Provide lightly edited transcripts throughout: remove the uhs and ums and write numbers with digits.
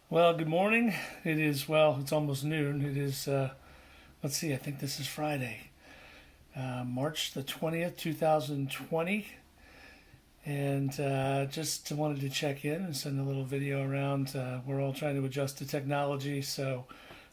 Well, good morning. It's almost noon. Let's see, I think this is Friday, March the 20th, 2020. And just wanted to check in and send a little video around. We're all trying to adjust to technology, so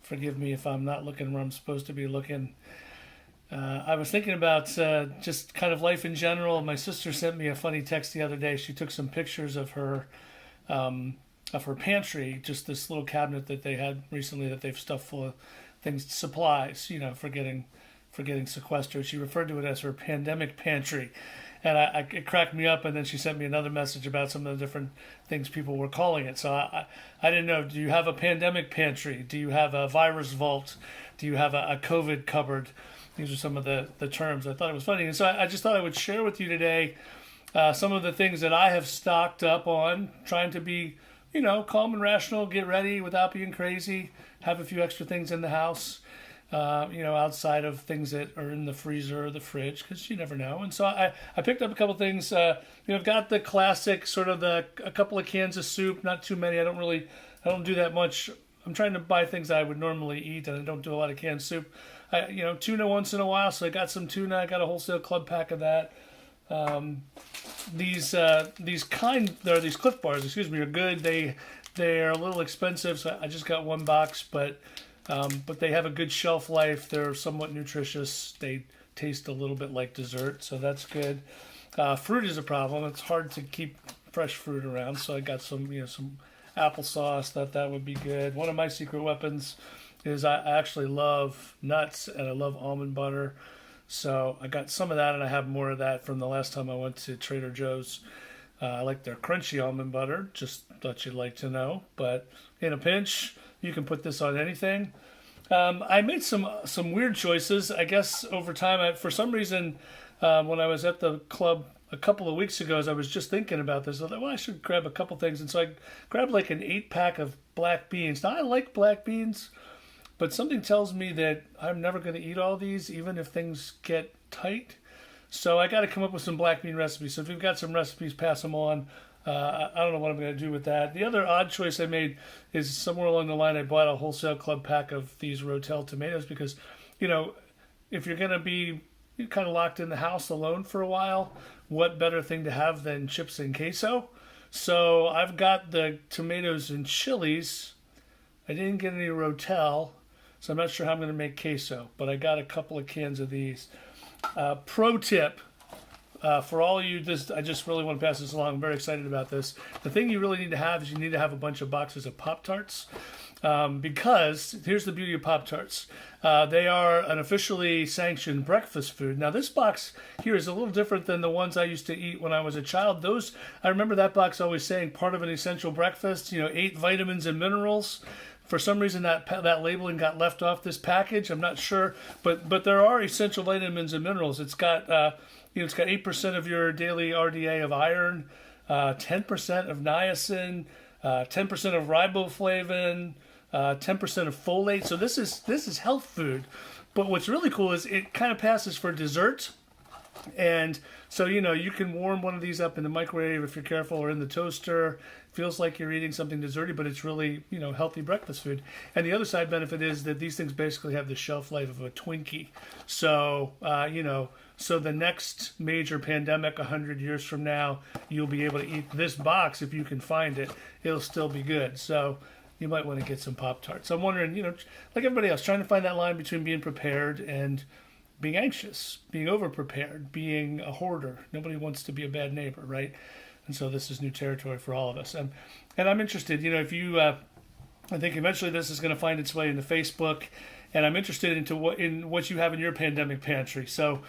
forgive me if I'm not looking where I'm supposed to be looking. I was thinking about just kind of life in general. My sister sent me a funny text the other day. She took some pictures um, of her pantry, just this little cabinet that they had recently that they've stuffed full of things, supplies, for getting sequestered. She referred to it as her pandemic pantry, and it cracked me up. And then she sent me another message about some of the different things people were calling it. So I didn't know. Do you have a pandemic pantry? Do you have a virus vault? Do you have a COVID cupboard? These are some of the terms. I thought it was funny, and so I just thought I would share with you today some of the things that I have stocked up on, trying to be, calm and rational, get ready without being crazy, have a few extra things in the house, outside of things that are in the freezer or the fridge, because you never know. And so I picked up a couple things. I've got the classic sort of a couple of cans of soup, not too many. I don't do that much. I'm trying to buy things I would normally eat, and I don't do a lot of canned soup. Tuna once in a while, so I got some tuna. I got a wholesale club pack of that. Um, these Cliff Bars, excuse me, are good. They are a little expensive, so I just got one box, but they have a good shelf life. They're somewhat nutritious. They taste a little bit like dessert, so that's good. Fruit is a problem. It's hard to keep fresh fruit around, so I got some applesauce. Thought that would be good. One of my secret weapons is I actually love nuts and I love almond butter. So I got some of that, and I have more of that from the last time I went to Trader Joe's. I like their crunchy almond butter. Just thought you'd like to know. But in a pinch, you can put this on anything. I made some weird choices. I guess over time, for some reason, when I was at the club a couple of weeks ago, as I was just thinking about this, I thought, well, I should grab a couple things, and so I grabbed like an 8 pack of black beans. Now I like black beans, but something tells me that I'm never going to eat all these, even if things get tight. So I got to come up with some black bean recipes. So if you've got some recipes, pass them on. I don't know what I'm going to do with that. The other odd choice I made is somewhere along the line. I bought a wholesale club pack of these Rotel tomatoes because, if you're going to be kind of locked in the house alone for a while, what better thing to have than chips and queso? So I've got the tomatoes and chilies. I didn't get any Rotel, so I'm not sure how I'm going to make queso, but I got a couple of cans of these. Pro tip for all you, I just really want to pass this along. I'm very excited about this. The thing you really need to have is you need to have a bunch of boxes of Pop Tarts. Because here's the beauty of Pop Tarts. They are an officially sanctioned breakfast food. Now, this box here is a little different than the ones I used to eat when I was a child. I remember that box always saying part of an essential breakfast, 8 vitamins and minerals. For some reason, that labeling got left off this package. I'm not sure, but there are essential vitamins and minerals. It's got 8% of your daily RDA of iron, 10% of niacin, 10% of riboflavin, 10% of folate. So this is health food. But what's really cool is it kind of passes for dessert. And so, you can warm one of these up in the microwave if you're careful, or in the toaster. Feels like you're eating something desserty, but it's really, healthy breakfast food. And the other side benefit is that these things basically have the shelf life of a Twinkie. So, so the next major pandemic 100 years from now, you'll be able to eat this box if you can find it. It'll still be good. So you might want to get some Pop-Tarts. I'm wondering, like everybody else, trying to find that line between being prepared and being anxious, being over-prepared, being a hoarder. Nobody wants to be a bad neighbor, right? And so this is new territory for all of us. And I'm interested, if you, I think eventually this is going to find its way into Facebook, and I'm interested in what you have in your pandemic pantry. So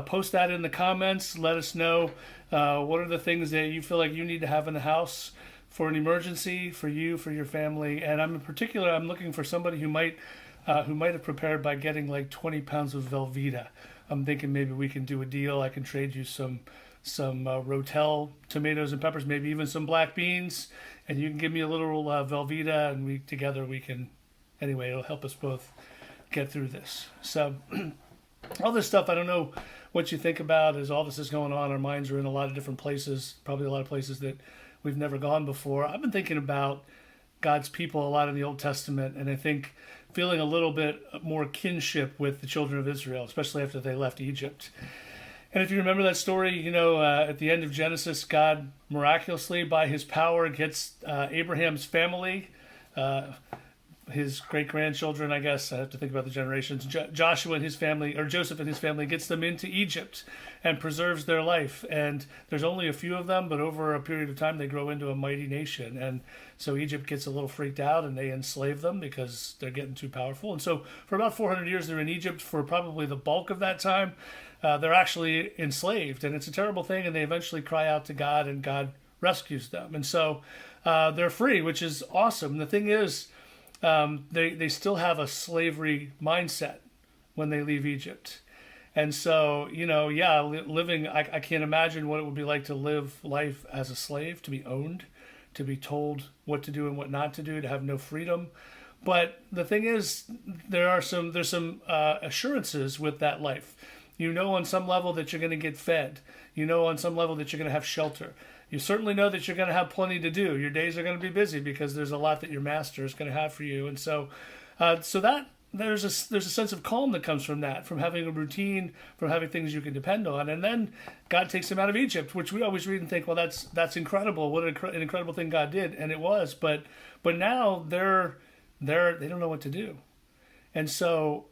post that in the comments. Let us know what are the things that you feel like you need to have in the house for an emergency, for you, for your family. And I'm looking for somebody who might have prepared by getting like 20 pounds of Velveeta. I'm thinking maybe we can do a deal. I can trade you some Rotel tomatoes and peppers, maybe even some black beans, and you can give me a little Velveeta, and we can. Anyway, it'll help us both get through this. So all this stuff, I don't know what you think about as all this is going on. Our minds are in a lot of different places, probably a lot of places that we've never gone before. I've been thinking about God's people a lot in the Old Testament, and I think feeling a little bit more kinship with the children of Israel, especially after they left Egypt. And if you remember that story, at the end of Genesis, God miraculously, by his power, gets Abraham's family, his great-grandchildren, I guess, I have to think about the generations, Joshua and his family, or Joseph and his family, gets them into Egypt and preserves their life. And there's only a few of them, but over a period of time, they grow into a mighty nation. And so Egypt gets a little freaked out, and they enslave them because they're getting too powerful. And so for about 400 years, they're in Egypt. For probably the bulk of that time, they're actually enslaved. And it's a terrible thing, and they eventually cry out to God, and God rescues them. And so they're free, which is awesome. The thing is, they still have a slavery mindset when they leave Egypt. And so, living, I can't imagine what it would be like to live life as a slave, to be owned, to be told what to do and what not to do, to have no freedom. But the thing is, there's some assurances with that life. On some level that you're going to get fed. On some level that you're going to have shelter. You certainly know that you're going to have plenty to do. Your days are going to be busy because there's a lot that your master is going to have for you. And so that there's a sense of calm that comes from that, from having a routine, from having things you can depend on. And then God takes them out of Egypt, which we always read and think, well, that's incredible. What an incredible thing God did, and it was. But now they don't know what to do, and so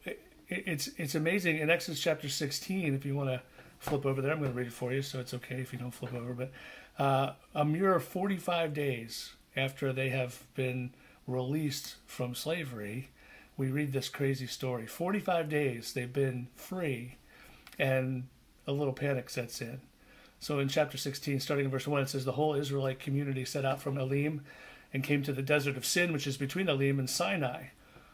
it's amazing. In Exodus chapter 16, if you want to flip over there, I'm going to read it for you, so it's okay if you don't flip over. But a mere 45 days after they have been released from slavery, we read this crazy story. 45 days they've been free, and a little panic sets in. So in chapter 16, starting in verse 1, it says, the whole Israelite community set out from Elim and came to the desert of Sin, which is between Elim and Sinai,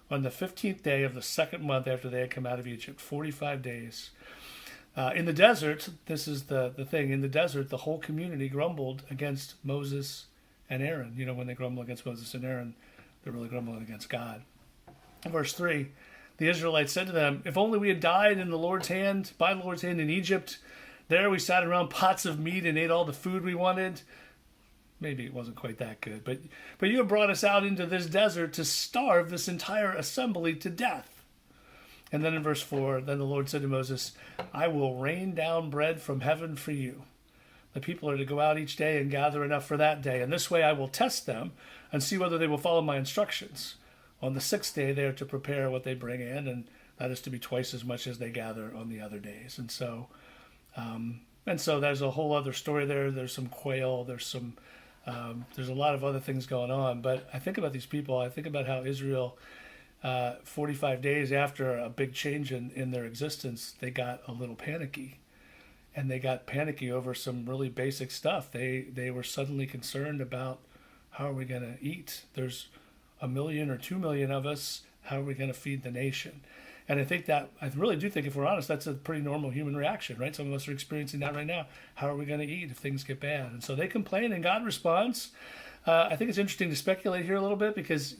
on the 15th day of the second month after they had come out of Egypt. 45 days. In the desert, this is the thing, in the desert, the whole community grumbled against Moses and Aaron. When they grumble against Moses and Aaron, they're really grumbling against God. Verse 3, the Israelites said to them, if only we had died in the Lord's hand, by the Lord's hand in Egypt. There we sat around pots of meat and ate all the food we wanted. Maybe it wasn't quite that good, but you have brought us out into this desert to starve this entire assembly to death. And then in verse 4, then the Lord said to Moses, I will rain down bread from heaven for you. The people are to go out each day and gather enough for that day. And this way I will test them and see whether they will follow my instructions. On the sixth day they are to prepare what they bring in, and that is to be twice as much as they gather on the other days. And so there's a whole other story there. There's some quail. There's a lot of other things going on. But I think about these people. I think about how Israel, 45 days after a big change in their existence, they got a little panicky. And they got panicky over some really basic stuff. They were suddenly concerned about, how are we going to eat? There's 1 million or 2 million of us. How are we going to feed the nation? And I really do think, if we're honest, that's a pretty normal human reaction, right? Some of us are experiencing that right now. How are we going to eat if things get bad? And so they complain, and God responds. I think it's interesting to speculate here a little bit, because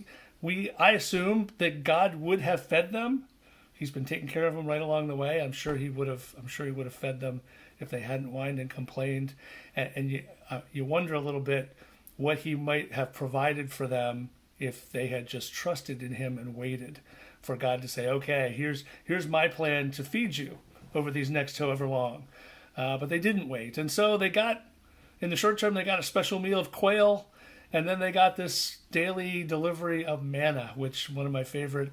I assume that God would have fed them. He's been taking care of them right along the way. I'm sure he would have fed them if they hadn't whined and complained. And you wonder a little bit what he might have provided for them if they had just trusted in him and waited for God to say, okay, here's my plan to feed you over these next however long. But they didn't wait. And so in the short term, they got a special meal of quail, and then they got this daily delivery of manna, which one of my favorite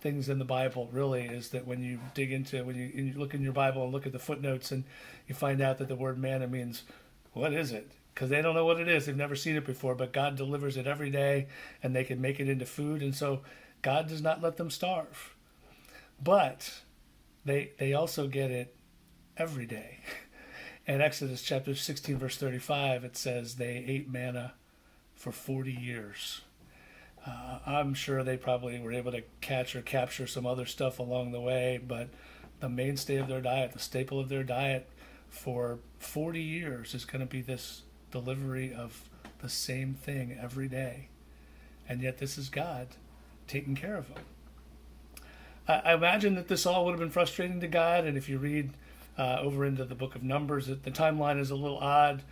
things in the Bible really is that when you look in your Bible and look at the footnotes, and you find out that the word manna means, what is it? Because they don't know what it is. They've never seen it before, but God delivers it every day, and they can make it into food. And so God does not let them starve. But they also get it every day. In Exodus chapter 16, verse 35, it says they ate manna for 40 years. I'm sure they probably were able to catch or capture some other stuff along the way, but the mainstay of their diet, the staple of their diet for 40 years is going to be this delivery of the same thing every day. And yet this is God taking care of them. I imagine that this all would have been frustrating to God, and if you read over into the book of Numbers, the timeline is a little odd.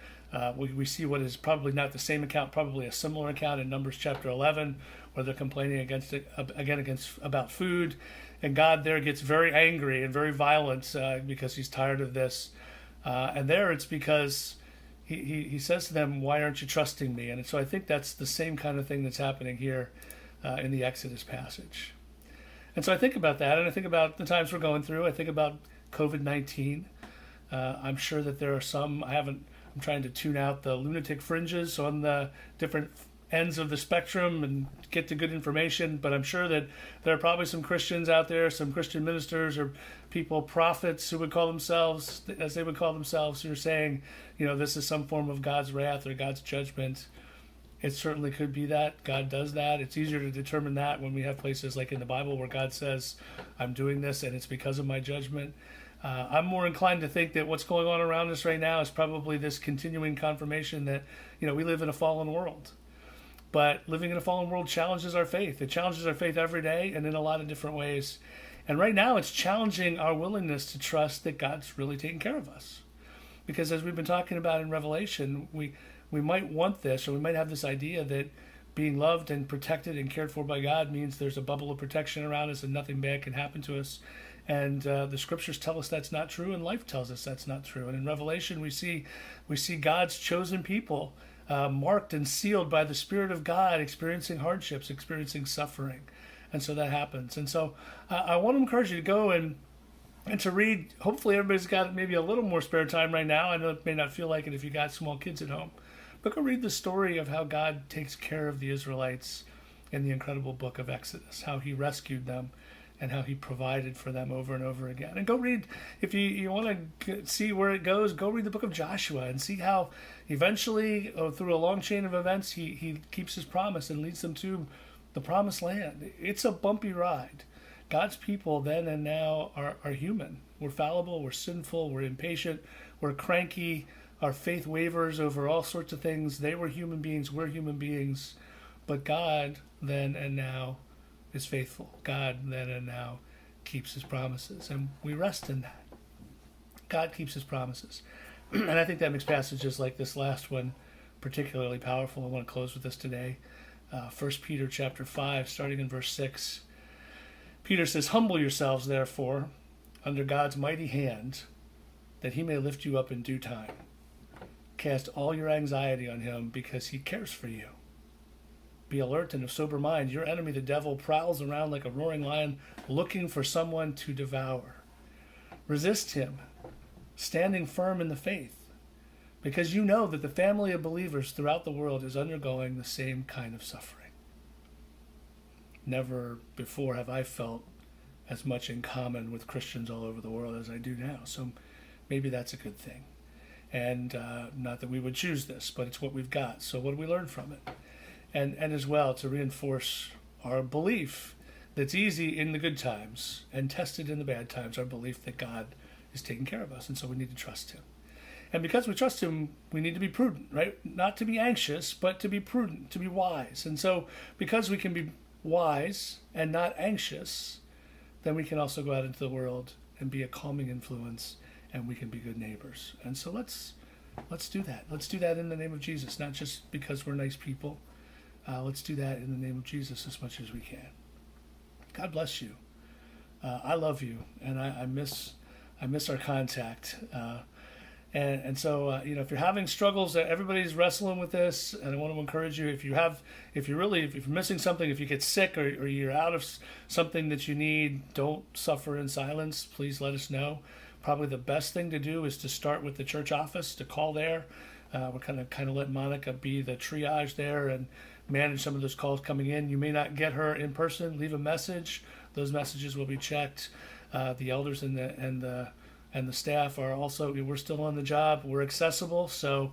We see what is probably not the same account, probably a similar account in Numbers chapter 11, where they're complaining against about food, and God there gets very angry and very violent because he's tired of this. And there it's because he says to them, "Why aren't you trusting me?" And so I think that's the same kind of thing that's happening here in the Exodus passage. And so I think about that, and I think about the times we're going through. I think about COVID-19. I'm sure that there are some. I'm trying to tune out the lunatic fringes on the different ends of the spectrum and get to good information. But I'm sure that there are probably some Christians out there, some Christian ministers or people, prophets who would call themselves, as they would call themselves, who are saying, this is some form of God's wrath or God's judgment. It certainly could be that. God does that. It's easier to determine that when we have places like in the Bible where God says, I'm doing this and it's because of my judgment. I'm more inclined to think that what's going on around us right now is probably this continuing confirmation that, we live in a fallen world. But living in a fallen world challenges our faith. It challenges our faith every day and in a lot of different ways. And right now it's challenging our willingness to trust that God's really taking care of us. Because as we've been talking about in Revelation, we might want this, or we might have this idea that being loved and protected and cared for by God means there's a bubble of protection around us and nothing bad can happen to us. And the scriptures tell us that's not true, and life tells us that's not true. And in Revelation, we see God's chosen people marked and sealed by the Spirit of God, experiencing hardships, experiencing suffering. And so that happens. And so I want to encourage you to go and to read. Hopefully everybody's got maybe a little more spare time right now. I know it may not feel like it if you got small kids at home. But go read the story of how God takes care of the Israelites in the incredible book of Exodus, how he rescued them and how he provided for them over and over again. And go read, if you want to see where it goes, go read the book of Joshua and see how eventually, through a long chain of events, he keeps his promise and leads them to the promised land. It's a bumpy ride. God's people then and now are human. We're fallible, we're sinful, we're impatient, we're cranky, our faith wavers over all sorts of things. They were human beings, we're human beings. But God then and now is faithful. God then and now keeps his promises, and we rest in that. God keeps his promises. And I think that makes passages like this last one particularly powerful. I want to close with this today. 1 Peter chapter 5, starting in verse 6. Peter says, "Humble yourselves, therefore, under God's mighty hand, that he may lift you up in due time. Cast all your anxiety on him, because he cares for you. Be alert and of sober mind. Your enemy, the devil, prowls around like a roaring lion, looking for someone to devour. Resist him, standing firm in the faith, because you know that the family of believers throughout the world is undergoing the same kind of suffering." Never before have I felt as much in common with Christians all over the world as I do now. So maybe that's a good thing. And not that we would choose this, but it's what we've got. So what do we learn from it? And as well, to reinforce our belief that's easy in the good times and tested in the bad times, our belief that God is taking care of us. And so we need to trust him. And because we trust him, we need to be prudent, right? Not to be anxious, but to be prudent, to be wise. And so because we can be wise and not anxious, then we can also go out into the world and be a calming influence, and we can be good neighbors. And so let's do that. Let's do that in the name of Jesus, not just because we're nice people. Let's do that in the name of Jesus as much as we can. God bless you. I love you, and I miss our contact. And so if you're having struggles, everybody's wrestling with this, and I want to encourage you. If you're missing something, if you get sick or you're out of something that you need, don't suffer in silence. Please let us know. Probably the best thing to do is to start with the church office, to call there. We're kind of let Monica be the triage there and manage some of those calls coming in. You may not get her in person. Leave a message. Those messages will be checked. The elders and the staff are also. We're still on the job. We're accessible, so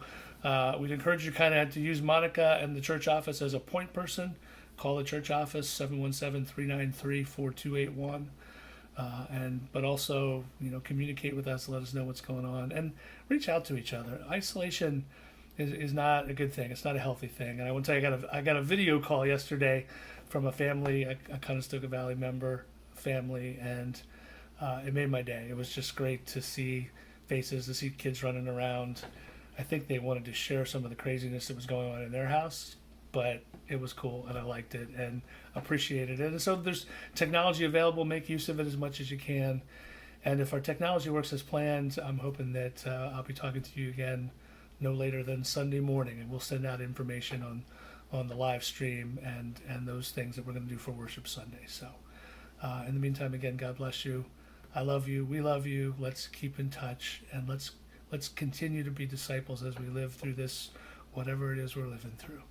we'd encourage you kind of to use Monica and the church office as a point person. Call the church office 717-393-4281. But also, communicate with us, let us know what's going on, and reach out to each other. Isolation is not a good thing. It's not a healthy thing. And I want to tell you, I got a video call yesterday from a family, a Conestoga Valley member family, and it made my day. It was just great to see faces, to see kids running around. I think they wanted to share some of the craziness that was going on in their house, but it was cool and I liked it and appreciated it. And so there's technology available. Make use of it as much as you can. And if our technology works as planned, I'm hoping that I'll be talking to you again no later than Sunday morning, and we'll send out information on the live stream and those things that we're going to do for Worship Sunday. So in the meantime, again, God bless you. I love you. We love you. Let's keep in touch, and let's continue to be disciples as we live through this, whatever it is we're living through.